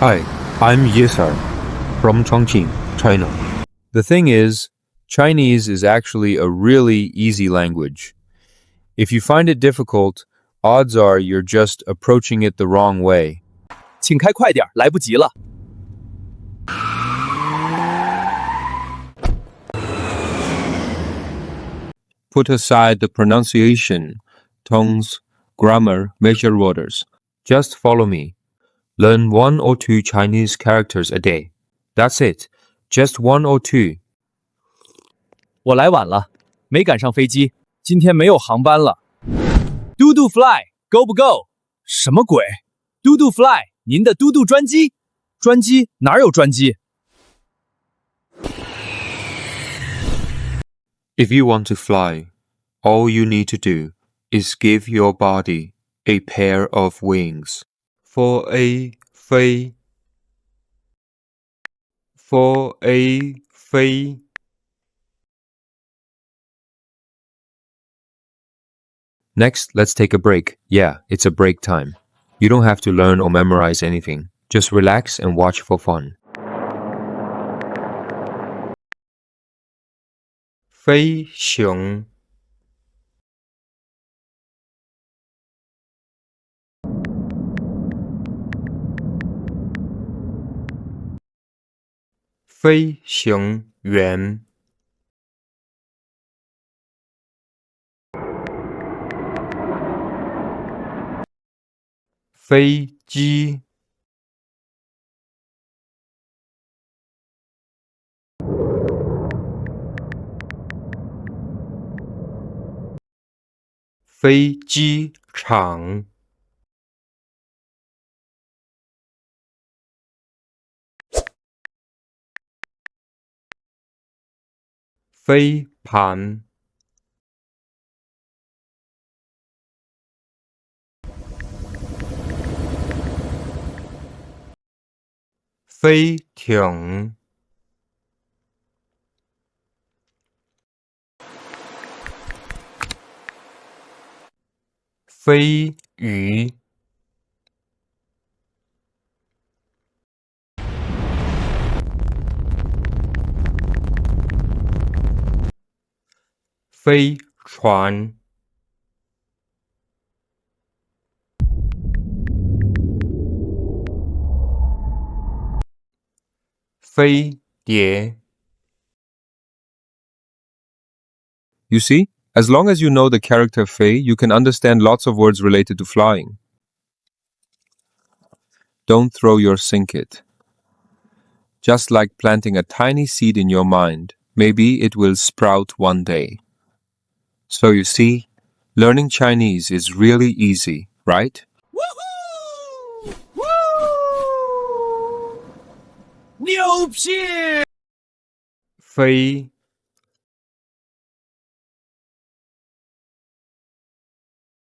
Hi, I'm Yisar from Chongqing, China. The thing is, Chinese is actually a really easy language. If you find it difficult, odds are you're just approaching it the wrong way. 请开快点，来不及了。Put aside the pronunciation, tones, grammar, measure orders. Just follow me. Learn 1 or 2 Chinese characters a day. That's it. Just 1 or 2. 我来晚了，没赶上飞机，今天没有航班了。嘟嘟 fly go 不 go？ 什么鬼？嘟嘟 fly， 您的嘟嘟专机？专机哪有专机？ If you want to fly, all you need to do is give your body a pair of wings. For a 飞 For a 飞 Next, let's take a break. Yeah, it's a break time. You don't have to learn or memorize anything. Just relax and watch for fun. 飞行飞行员飞机飞机场飞盘飞艇飞鱼飞船飞碟 You see, as long as you know the character fei, you can understand lots of words related to flying. Don't throw your sink it. Just like planting a tiny seed in your mind, maybe it will sprout one day. So you see, learning Chinese is really easy, right? Woohoo! Woo! 牛批！飞